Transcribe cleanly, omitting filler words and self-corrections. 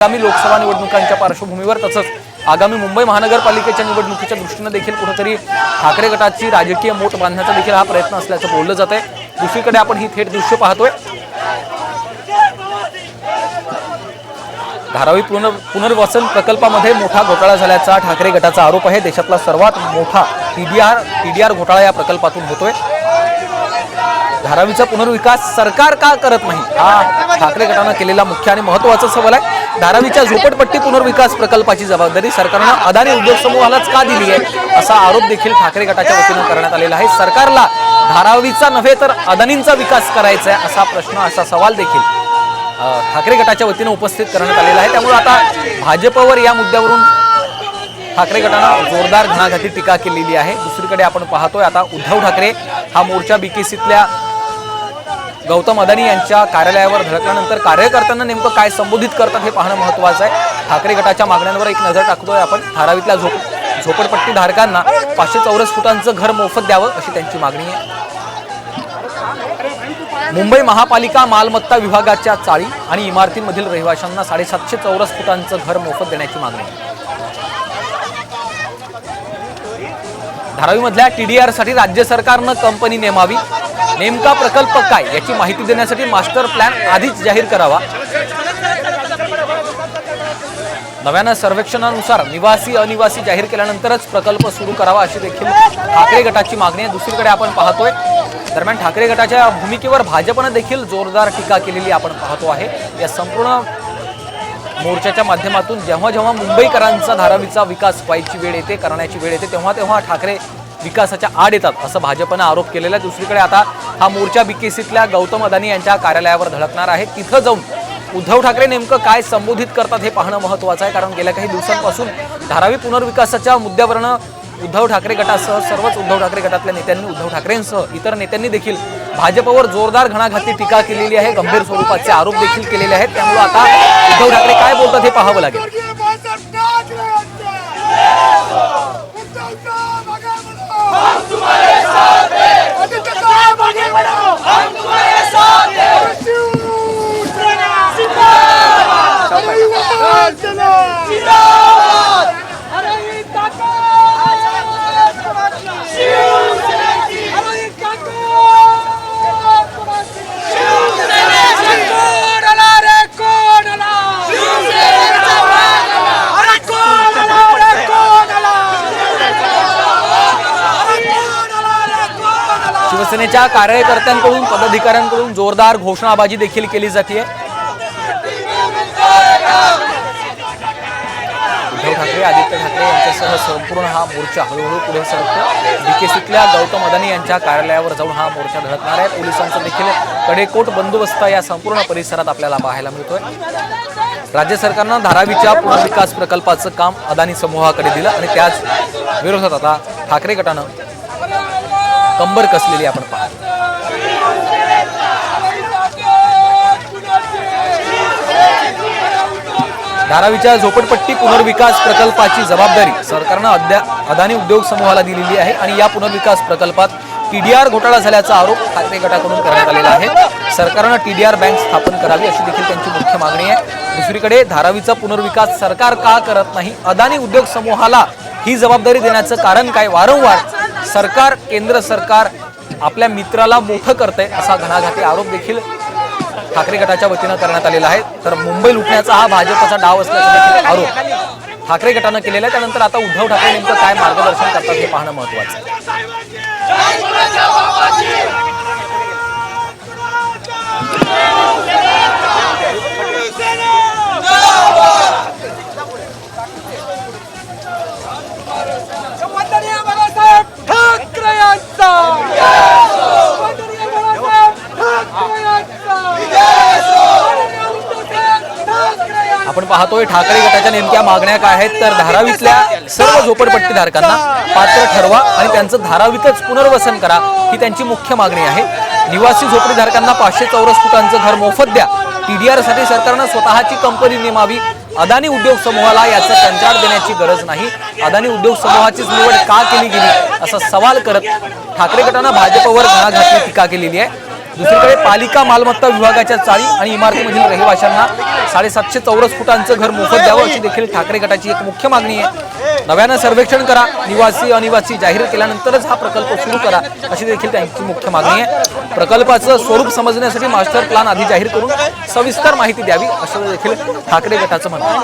आगामी लोकसभा निवडणुकांच्या पार्श्वभूमीवर तसंच आगामी मुंबई महानगरपालिकेच्या निवडणुकीच्या दृष्टीने देखील कुठेतरी ठाकरे गटाची राजकीय मोठ बांधण्याचा देखील हा प्रयत्न असल्याचं बोललं जात आहे। दुसरीकडे आपण ही थेट दृश्य पाहतोय। धारावी पुनर्वसन प्रकल्पामध्ये मोठा घोटाळा झाल्याचा ठाकरे गटाचा आरोप आहे। देशातला सर्वात मोठा टीडीआर घोटाळा या प्रकल्पातून होतोय। धारावीचा पुनर्विकास सरकार का करत नाही हा ठाकरे गटाने केलेला मुख्य आणि महत्त्वाचा सवाल आहे। धारावीच्या झोपडपट्टी पुनर्विकास प्रकल्पाची जबाबदारी सरकारने अदानी उद्योग समूहालाच का दिली आहे असा आरोप देखील ठाकरे गटाच्या वतीने करण्यात आलेला आहे। सरकारला धारावीचा नव्हे तर अदानींचा विकास करायचा आहे असा प्रश्न असा सवाल देखील ठाकरे गटाच्या वतीने उपस्थित करण्यात आलेला आहे। त्यामुळे आता भाजपवर या मुद्द्यावरून ठाकरे गटाने जोरदार घणाघाती टीका केलेली आहे। दुसरीकडे आपण पाहतोय आता उद्धव ठाकरे हा मोर्चा बीकेसीतल्या गौतम अदानी यांच्या कार्यालयावर धडकल्यानंतर कार्यकर्त्यांना नेमकं काय संबोधित करतात हे पाहणं महत्त्वाचं आहे। ठाकरे गटाच्या मागण्यांवर एक नजर टाकतोय आपण। धारावीतल्या झोपडपट्टी धारकांना 500 चौरस फुटांचं घर मोफत द्यावं अशी त्यांची मागणी आहे। मुंबई महापालिका मालमत्ता विभागाच्या चाळी आणि इमारतींमधील रहिवाशांना 750 चौरस फुटांचं घर मोफत देण्याची मागणी आहे। धारावीमधल्या टीडीआर साठी राज्य सरकारनं कंपनी नेमावी। नेमका प्रकल्प काय याची माहिती देण्यासाठी मास्टर प्लॅन आधीच जाहीर करावा। नव्यानं सर्वेक्षणानुसार निवासी अनिवासी जाहीर केल्यानंतरच प्रकल्प सुरू करावा अशी देखील ठाकरे गटाची मागणी आहे। दुसरीकडे आपण पाहतोय दरम्यान ठाकरे गटाच्या भूमिकेवर भाजपने देखील जोरदार टीका केलेली आपण पाहतो आहे। या संपूर्ण मोर्चाच्या माध्यमातून जेव्हा जेव्हा मुंबईकरांचा धारावीचा विकास व्हायची वेळ येते करण्याची वेळ येते तेव्हा तेव्हा ठाकरे विकासाच्या आड येतात असं भाजपने आरोप केलेला आहे। दुसरीकडे आता हा मोर्चा बीकेसीतल्या गौतम अदानी यांच्या कार्यालयावर धडकणार आहे। तिथं जाऊन उद्धव ठाकरे नेमकं काय संबोधित करतात हे पाहणं महत्त्वाचं आहे। कारण गेल्या काही दिवसांपासून धारावी पुनर्विकासाच्या मुद्द्यावरनं उद्धव ठाकरे गटासह सर्वच उद्धव ठाकरे गटातल्या नेत्यांनी उद्धव ठाकरेंसह इतर नेत्यांनी देखील भाजपवर जोरदार घणाघाती टीका केलेली आहे। गंभीर स्वरूपाचे आरोप देखील केलेले आहेत। त्यामुळे आता उद्धव ठाकरे काय बोलतात हे पाहावं लागेल। शिवसेनेच्या कार्यकर्त्यांकडून पदाधिकाऱ्यांकडून जोरदार घोषणाबाजी देखील केली जाते। उद्धव ठाकरे आदित्य ठाकरे यांच्यासह संपूर्ण हा मोर्चा हळूहळू पुढे सरकतो। बीकेसीतल्या गौतम अदानी यांच्या कार्यालयावर जाऊन हा मोर्चा धडकणार आहे। पोलिसांचा देखील कडेकोट बंदोबस्त या संपूर्ण परिसरात आपल्याला पाहायला मिळतोय। राज्य सरकारनं धारावीच्या पुनर्विकास प्रकल्पाचं काम अदानी समूहाकडे दिलं आणि त्याच विरोधात आता ठाकरे गटानं कंबर कसलेली आपण पाहतो। धारावीच्या झोपडपट्टी पुनर्विकास प्रकल्पाची जबाबदारी सरकारनं अदानी उद्योग समूहाला दिलेली आहे आणि या पुनर्विकास प्रकल्पात टीडीआर घोटाळा झाल्याचा आरोप ठाकरे गटाकडून करण्यात आलेला आहे। सरकारनं टीडीआर बँक स्थापन करावी अशी देखील त्यांची मुख्य मागणी आहे। दुसरीकडे धारावीचा पुनर्विकास सरकार का करत नाही अदानी उद्योग समूहाला ही जबाबदारी देण्याचं कारण काय। वारंवार सरकार केंद्र सरकार आपल्या मित्राला मोठं करतंय असा घणाघाती आरोप देखील ठाकरे गटाच्या वतीनं करण्यात आलेला आहे। तर मुंबई लुटण्याचा हा भाजपचा डाव असल्याचा देखील आरोप ठाकरे गटानं केलेला आहे। त्यानंतर आता उद्धव ठाकरे नेमकं काय मार्गदर्शन करतात हे पाहणं महत्त्वाचं आहे। आपण पाहतोय ठाकरे गटाच्या नेमक्या मागण्या काय आहेत तर धारावीतल्या सर्व झोपडपट्टी धारकांना पात्र ठरवा आणि त्यांचं धारावीतच पुनर्वसन करा ही त्यांची मुख्य मागणी आहे। निवासी झोपडी धारकांना 500 चौरस फुटांचं घर मोफत द्या। टीडीआर साठी सरकारनं स्वतःची कंपनी नेमावी। अदानी उद्योग समूहाला याचं कंत्राट देण्याची गरज नाही। अदानी उद्योग समूहाचीच निवड का केली गेली असा सवाल करत ठाकरे गटानं भाजपवर घणाघाती टीका केलेली आहे। दुसरीकडे पालिका मालमत्ता विभागाच्या चाळी आणि इमारतीमधील रहिवाशांना 750 चौरस फुटांचं घर मोफत द्यावं अशी देखील ठाकरे गटाची एक मुख्य मागणी आहे. नव्यानं सर्वेक्षण करा, निवासी अनिवासी जाहीर केल्यानंतरच हा प्रकल्प सुरू करा अशी देखील त्यांची मुख्य मागणी आहे. प्रकल्पाचं स्वरूप समजण्यासाठी मास्टर प्लॅन आधी जाहीर करून सविस्तर माहिती द्यावी असं देखील ठाकरे गटाचं म्हणणं आहे.